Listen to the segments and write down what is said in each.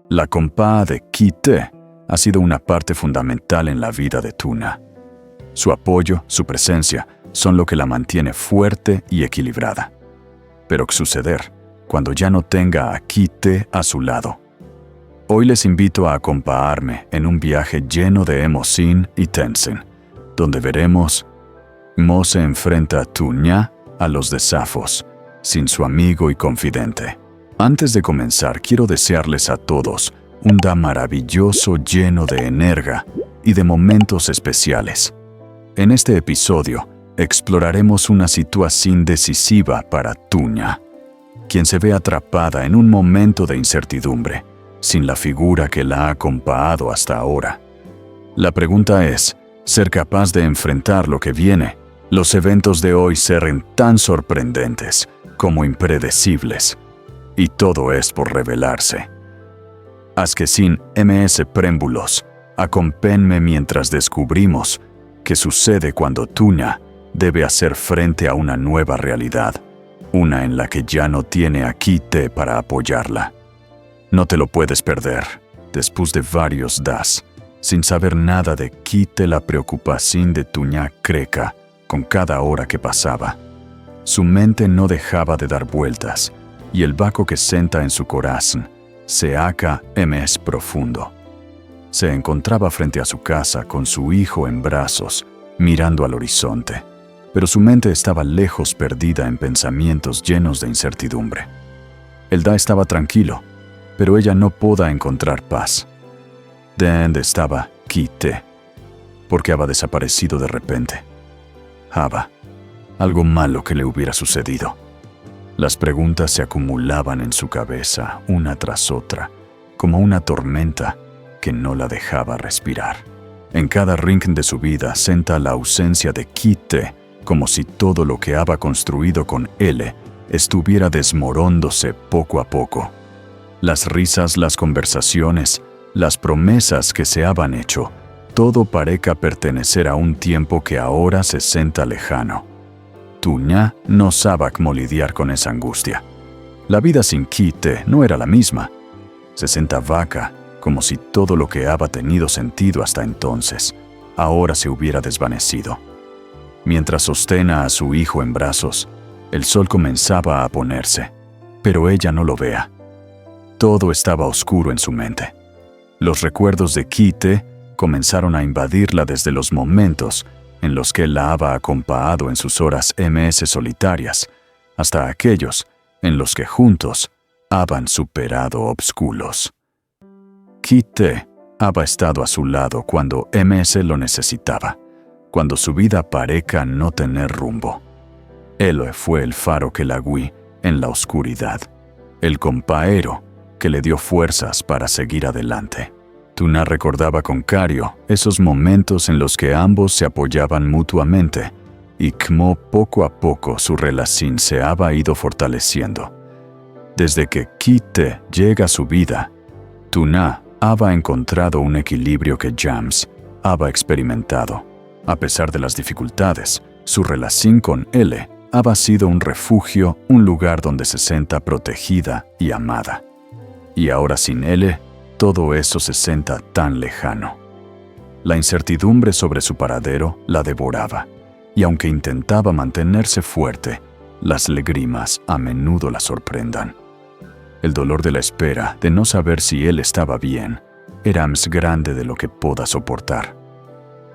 La compaa de Ki-Te ha sido una parte fundamental en la vida de Tuna. Su apoyo, su presencia, son lo que la mantiene fuerte y equilibrada. Pero ¿qué suceder cuando ya no tenga a Ki-Te a su lado? Hoy les invito a acompañarme en un viaje lleno de emoción y tensión, donde veremos cómo se enfrenta Tuna a los desafíos, sin su amigo y confidente. Antes de comenzar, quiero desearles a todos un día maravilloso lleno de energía y de momentos especiales. En este episodio, exploraremos una situación decisiva para Tuna, quien se ve atrapada en un momento de incertidumbre, sin la figura que la ha acompañado hasta ahora. La pregunta es, ¿ser capaz de enfrentar lo que viene? Los eventos de hoy serán tan sorprendentes como impredecibles. Y todo es por revelarse. Haz que sin ms prémbulos, acompáñenme mientras descubrimos qué sucede cuando Tuna debe hacer frente a una nueva realidad, una en la que ya no tiene a Ki-Te para apoyarla. No te lo puedes perder. Después de varios días, sin saber nada de Ki-Te, la preocupación de Tuna crece con cada hora que pasaba. Su mente no dejaba de dar vueltas, y el vacío que senta en su corazón se hace más profundo. Se encontraba frente a su casa con su hijo en brazos, mirando al horizonte, pero su mente estaba lejos, perdida en pensamientos llenos de incertidumbre. El día estaba tranquilo, pero ella no podía encontrar paz. ¿Dónde estaba Ki-Te? ¿Por qué había desaparecido de repente? Había algo malo que le hubiera sucedido. Las preguntas se acumulaban en su cabeza, una tras otra, como una tormenta que no la dejaba respirar. En cada rincón de su vida senta la ausencia de Ki-Te, como si todo lo que había construido con él estuviera desmoronándose poco a poco. Las risas, las conversaciones, las promesas que se habían hecho, todo parece pertenecer a un tiempo que ahora se sienta lejano. Tuna no sabe cómo lidiar con esa angustia. La vida sin Ki-Te no era la misma. Se senta vaca, como si todo lo que había tenido sentido hasta entonces, ahora se hubiera desvanecido. Mientras sostena a su hijo en brazos, el sol comenzaba a ponerse, pero ella no lo vea. Todo estaba oscuro en su mente. Los recuerdos de Ki-Te comenzaron a invadirla desde los momentos en los que la había acompañado en sus horas ms solitarias, hasta aquellos en los que juntos habían superado obscuros. Ki-Te había estado a su lado cuando ms lo necesitaba, cuando su vida parecía no tener rumbo. Él fue el faro que la guió en la oscuridad, el compañero que le dio fuerzas para seguir adelante. Tuna recordaba con cariño esos momentos en los que ambos se apoyaban mutuamente y cómo poco a poco su relación se había ido fortaleciendo. Desde que Ki-Te llega a su vida, Tuna había encontrado un equilibrio que James había experimentado. A pesar de las dificultades, su relación con él había sido un refugio, un lugar donde se sienta protegida y amada. Y ahora sin él, todo eso se sienta tan lejano. La incertidumbre sobre su paradero la devoraba, y aunque intentaba mantenerse fuerte, las lágrimas a menudo la sorprendan. El dolor de la espera, de no saber si él estaba bien, era más grande de lo que pueda soportar.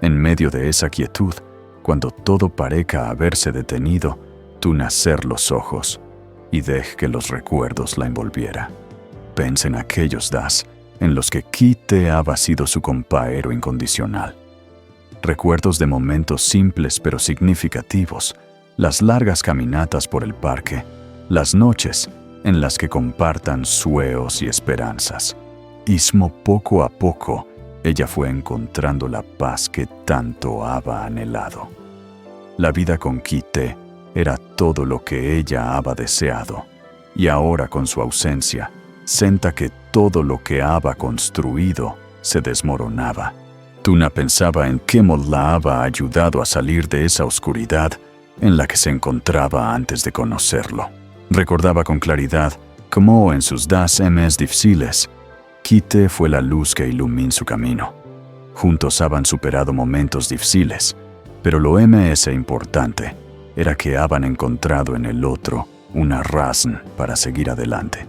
En medio de esa quietud, cuando todo parezca haberse detenido, Tuna cerró los ojos y dejó que los recuerdos la envolviera. Pensa en aquellos días en los que Ki-Te había sido su compañero incondicional. Recuerdos de momentos simples pero significativos, las largas caminatas por el parque, las noches en las que compartan sueños y esperanzas. Ismo poco a poco, ella fue encontrando la paz que tanto había anhelado. La vida con Ki-Te era todo lo que ella había deseado, y ahora con su ausencia, senta que todo lo que había construido se desmoronaba. Tuna pensaba en cómo la había ayudado a salir de esa oscuridad en la que se encontraba antes de conocerlo. Recordaba con claridad cómo en sus días más difíciles, Kite fue la luz que iluminó su camino. Juntos habían superado momentos difíciles, pero lo más importante era que habían encontrado en el otro una razón para seguir adelante.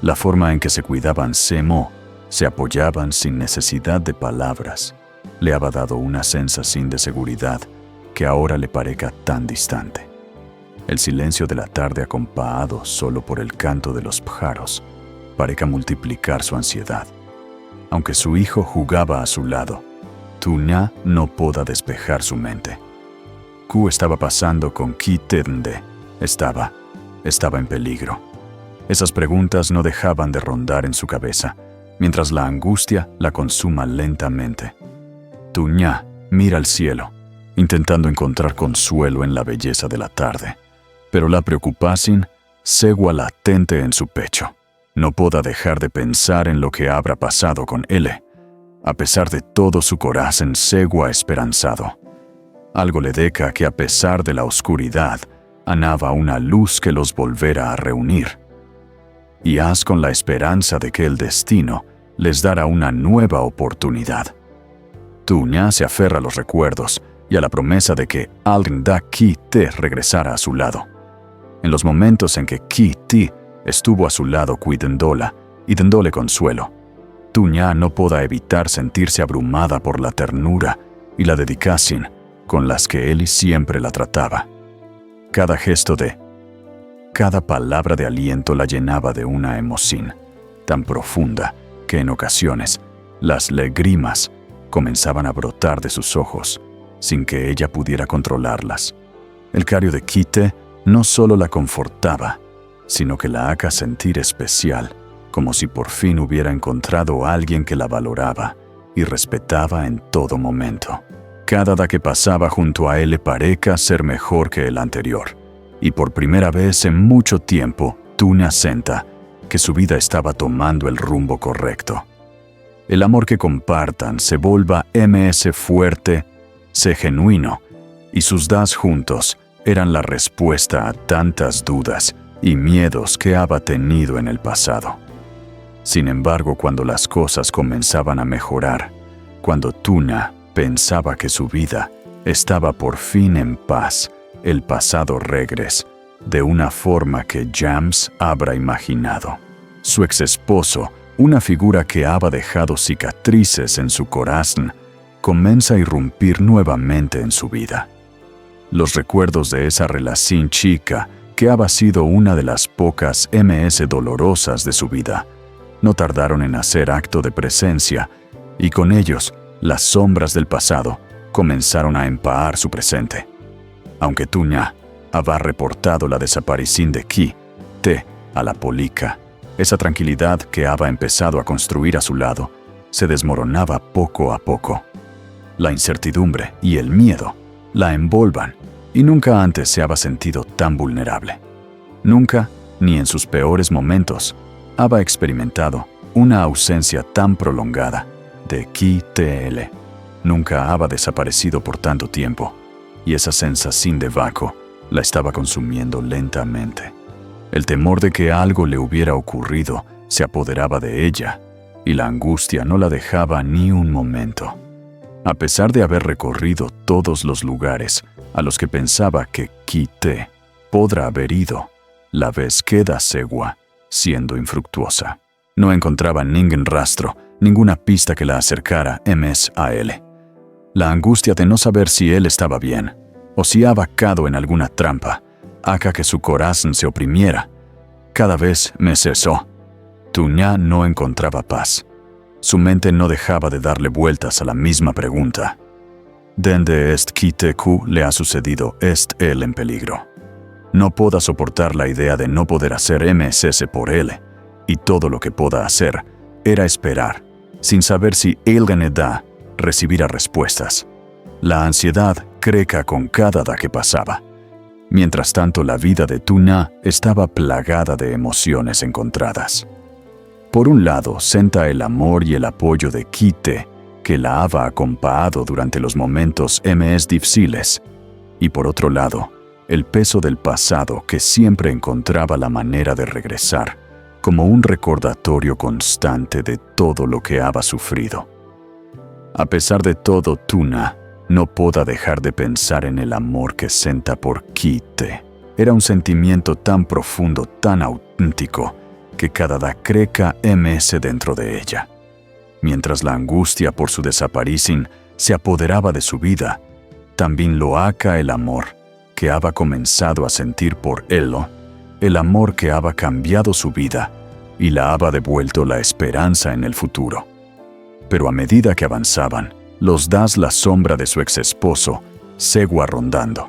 La forma en que se cuidaban se apoyaban sin necesidad de palabras, le había dado una sensación de seguridad que ahora le parezca tan distante. El silencio de la tarde acompañado solo por el canto de los pájaros parezca multiplicar su ansiedad. Aunque su hijo jugaba a su lado, Tuña no podía despejar su mente. ¿Qué estaba pasando con Kite? ¿Dónde estaba en peligro? Esas preguntas no dejaban de rondar en su cabeza, mientras la angustia la consuma lentamente. Tuña mira al cielo, intentando encontrar consuelo en la belleza de la tarde, pero la preocupación segua latente en su pecho. No pueda dejar de pensar en lo que habrá pasado con él. A pesar de todo, su corazón segua esperanzado. Algo le deca que a pesar de la oscuridad, anaba una luz que los volverá a reunir. Y haz con la esperanza de que el destino les dará una nueva oportunidad. Tuña se aferra a los recuerdos y a la promesa de que alguien de Kite regresara a su lado. En los momentos en que Kite estuvo a su lado cuidándola y dándole consuelo, Tuña no podía evitar sentirse abrumada por la ternura y la dedicación con las que él siempre la trataba. Cada palabra de aliento la llenaba de una emoción tan profunda que en ocasiones las lágrimas comenzaban a brotar de sus ojos sin que ella pudiera controlarlas. El cariño de Kite no solo la confortaba, sino que la haga sentir especial, como si por fin hubiera encontrado a alguien que la valoraba y respetaba en todo momento. Cada día que pasaba junto a él parecía ser mejor que el anterior, y por primera vez en mucho tiempo, Tuña sentía que su vida estaba tomando el rumbo correcto. El amor que compartan se vuelva fuerte, se genuino, y sus das juntos eran la respuesta a tantas dudas y miedos que había tenido en el pasado. Sin embargo, cuando las cosas comenzaban a mejorar, cuando Tuña pensaba que su vida estaba por fin en paz, el pasado regresó de una forma que James habrá imaginado. Su ex esposo, una figura que había dejado cicatrices en su corazón, comienza a irrumpir nuevamente en su vida. Los recuerdos de esa relación chica, que había sido una de las pocas dolorosas de su vida, no tardaron en hacer acto de presencia, y con ellos, las sombras del pasado comenzaron a empaar su presente. Aunque Tuña había reportado la desaparición de Kite a la policía, esa tranquilidad que había empezado a construir a su lado se desmoronaba poco a poco. La incertidumbre y el miedo la envolvan, y nunca antes se había sentido tan vulnerable. Nunca, ni en sus peores momentos, había experimentado una ausencia tan prolongada de Kite. Nunca había desaparecido por tanto tiempo, y esa sensación de vacío la estaba consumiendo lentamente. El temor de que algo le hubiera ocurrido se apoderaba de ella, y la angustia no la dejaba ni un momento. A pesar de haber recorrido todos los lugares a los que pensaba que Kite podrá haber ido, la vez queda segua, siendo infructuosa. No encontraba ningún rastro, ninguna pista que la acercara a él. La angustia de no saber si él estaba bien, o si había caído en alguna trampa, haga que su corazón se oprimiera. Cada vez me cesó. Tuña no encontraba paz. Su mente no dejaba de darle vueltas a la misma pregunta. ¿Dónde est Kite? ¿Qué le ha sucedido? ¿Est él en peligro? No pueda soportar la idea de no poder hacer por él, y todo lo que pueda hacer era esperar, sin saber si él recibirá respuestas. La ansiedad creca con cada día que pasaba. Mientras tanto, la vida de Tuña estaba plagada de emociones encontradas. Por un lado, senta el amor y el apoyo de Kite, que la había acompañado durante los momentos difíciles, y por otro lado, el peso del pasado que siempre encontraba la manera de regresar, como un recordatorio constante de todo lo que había sufrido. A pesar de todo, Tuna no podía dejar de pensar en el amor que sentía por Kite. Era un sentimiento tan profundo, tan auténtico, que cada día creca ms dentro de ella. Mientras la angustia por su desaparición se apoderaba de su vida, también lo haca el amor que había comenzado a sentir por él, el amor que había cambiado su vida y la había devuelto la esperanza en el futuro. Pero a medida que avanzaban, los das la sombra de su ex esposo seguía rondando.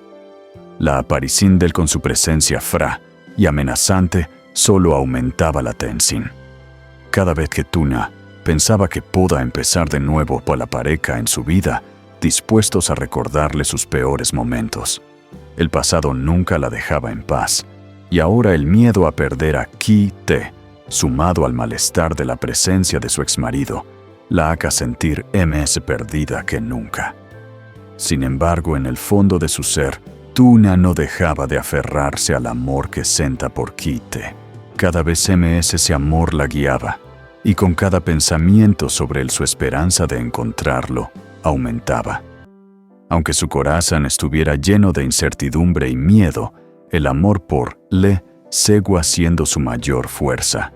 La aparición de él con su presencia fría y amenazante solo aumentaba la tensión. Cada vez que Tuna pensaba que podía empezar de nuevo por la pareja en su vida, dispuestos a recordarle sus peores momentos. El pasado nunca la dejaba en paz, y ahora el miedo a perder a Kite, sumado al malestar de la presencia de su exmarido, la haga sentir más perdida que nunca. Sin embargo, en el fondo de su ser, Tuna no dejaba de aferrarse al amor que sentía por Kite. Cada vez ese amor la guiaba, y con cada pensamiento sobre él su esperanza de encontrarlo aumentaba. Aunque su corazón estuviera lleno de incertidumbre y miedo, el amor por le seguía siendo su mayor fuerza.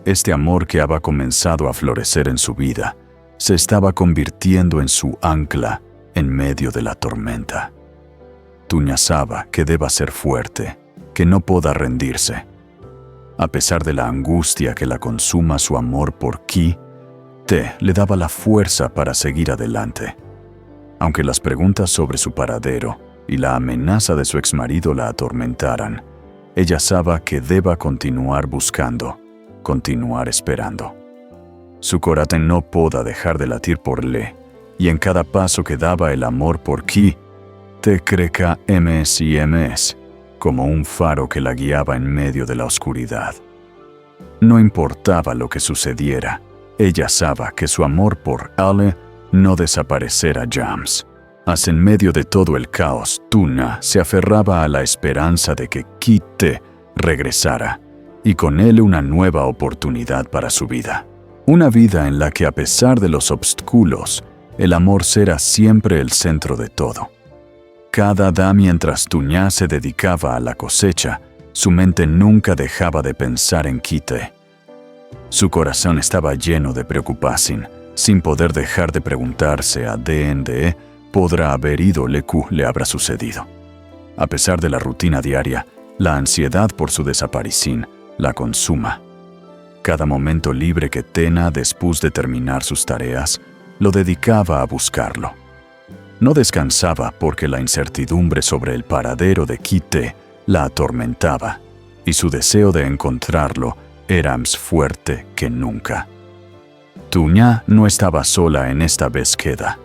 Este amor que había comenzado a florecer en su vida se estaba convirtiendo en su ancla en medio de la tormenta. Tuna sabía que deba ser fuerte, que no podía rendirse. A pesar de la angustia que la consuma, su amor por Kite le daba la fuerza para seguir adelante. Aunque las preguntas sobre su paradero y la amenaza de su exmarido la atormentaran, ella sabía que deba continuar buscando, continuar esperando. Su corazón no podía dejar de latir por le, y en cada paso que daba el amor por Kite creca ms y ms, como un faro que la guiaba en medio de la oscuridad. No importaba lo que sucediera, ella sabía que su amor por Ale no desaparecerá jamás. Hasta en medio de todo el caos, Tuna se aferraba a la esperanza de que Kite regresara, y con él una nueva oportunidad para su vida. Una vida en la que, a pesar de los obstáculos, el amor será siempre el centro de todo. Cada día mientras Tuna se dedicaba a la cosecha, su mente nunca dejaba de pensar en Kite. Su corazón estaba lleno de preocupación, sin poder dejar de preguntarse a dónde podrá haber ido le habrá sucedido. A pesar de la rutina diaria, la ansiedad por su desaparición la consuma. Cada momento libre que tenía después de terminar sus tareas, lo dedicaba a buscarlo. No descansaba porque la incertidumbre sobre el paradero de Kite la atormentaba, y su deseo de encontrarlo era más fuerte que nunca. Tuna no estaba sola en esta búsqueda.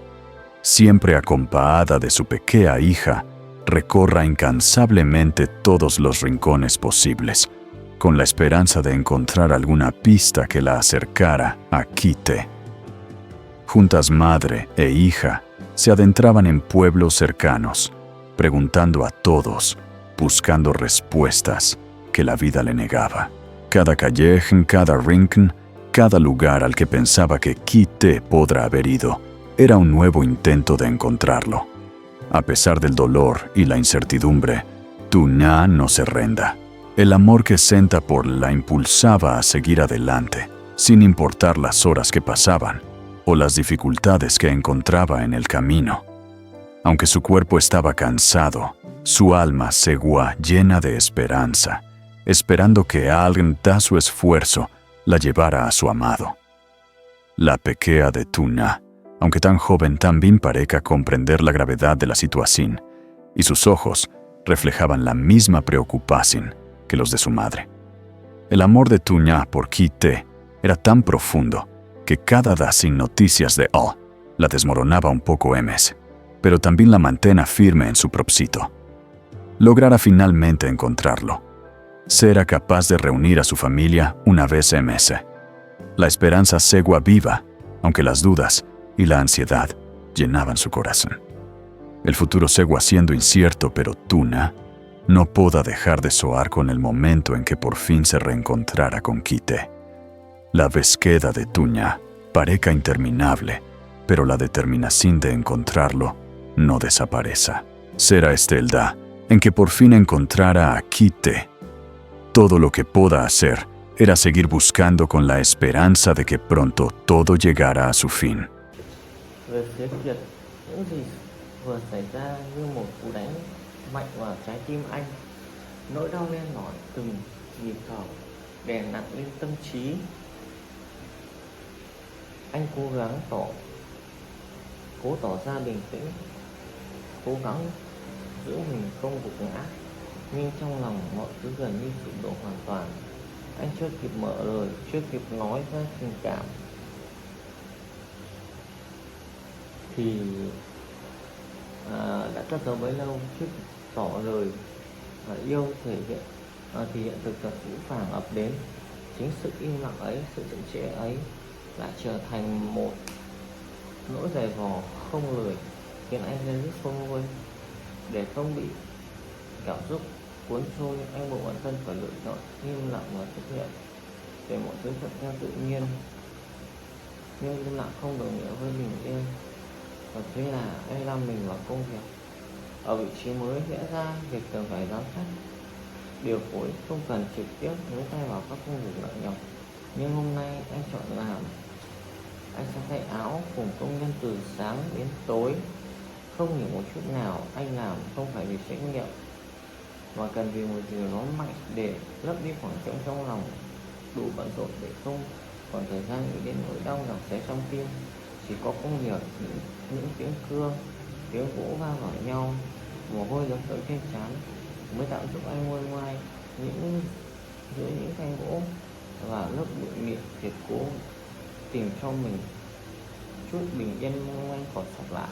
Siempre acompañada de su pequeña hija, recorra incansablemente todos los rincones posibles, con la esperanza de encontrar alguna pista que la acercara a Kite. Juntas madre e hija, se adentraban en pueblos cercanos, preguntando a todos, buscando respuestas que la vida le negaba. Cada calleja, cada rincón, cada lugar al que pensaba que Kite podrá haber ido, era un nuevo intento de encontrarlo. A pesar del dolor y la incertidumbre, Tuna no se renda. El amor que sentía por la impulsaba a seguir adelante, sin importar las horas que pasaban o las dificultades que encontraba en el camino. Aunque su cuerpo estaba cansado, su alma seguía llena de esperanza, esperando que alguien da su esfuerzo la llevara a su amado. La pequeña de Tuna, aunque tan joven, también parecía comprender la gravedad de la situación, y sus ojos reflejaban la misma preocupación que los de su madre. El amor de Tuna por Kite era tan profundo que cada día sin noticias de él la desmoronaba un poco pero también la mantenía firme en su propósito. Lograra finalmente encontrarlo. Será capaz de reunir a su familia una vez La esperanza seguía viva, aunque las dudas y la ansiedad llenaban su corazón. El futuro seguía siendo incierto, pero Tuna no pueda dejar de soar con el momento en que por fin se reencontrara con Kite. La búsqueda de Tuña parezca interminable, pero la determinación de encontrarlo no desaparece. Será este el día en que por fin encontrara a Kite. Todo lo que pueda hacer era seguir buscando con la esperanza de que pronto todo llegara a su fin. Về phía Kiệt, những gì vừa xảy ra như một cú đánh mạnh vào trái tim anh. Nỗi đau len lỏi từng nhịp thở, đè nặng lên tâm trí. Anh cố gắng tỏ ra bình tĩnh, cố gắng giữ mình không gục ngã, nhưng trong lòng mọi thứ gần như sụp đổ hoàn toàn. Anh chưa kịp mở lời, chưa kịp nói ra tình cảm thì đã cất giấu bấy lâu, chưa kịp tỏ lời yêu thì hiện thực thật vũ phàng ập đến. Chính sự im lặng ấy, sự chậm trễ ấy lại trở thành một nỗi dày vò không lời, khiến anh lên rứt sôi ngôi. Để không bị cảm xúc cuốn trôi, anh buộc bản thân phải lựa chọn im lặng và chấp nhận để mọi thứ thuận theo tự nhiên. Nhưng im lặng không đồng nghĩa với bình yên, và thế là anh lao mình vào công việc. Ở vị trí mới lẽ ra việc cần phải giám sát điều phối, không cần trực tiếp nhúng tay vào các công việc nặng nhọc, nhưng hôm nay anh chọn làm. Anh sẽ thay áo cùng công nhân từ sáng đến tối, không nghỉ một chút nào. Anh làm không phải vì trách nhiệm, mà cần vì một điều nó mạnh để lấp đi khoảng trống trong lòng, đủ bận rộn để không còn thời gian nghĩ đến nỗi đau dòng xé trong tim. Chỉ có công việc, những tiếng cưa, tiếng gỗ va vào nhau, mồ hôi giống tới trên trán mới tạo giúp anh nguôi ngoai giữa những thanh gỗ và lớp bụi mịn, thiệt cố tìm cho mình chút bình yên mong anh khỏi sọc lại.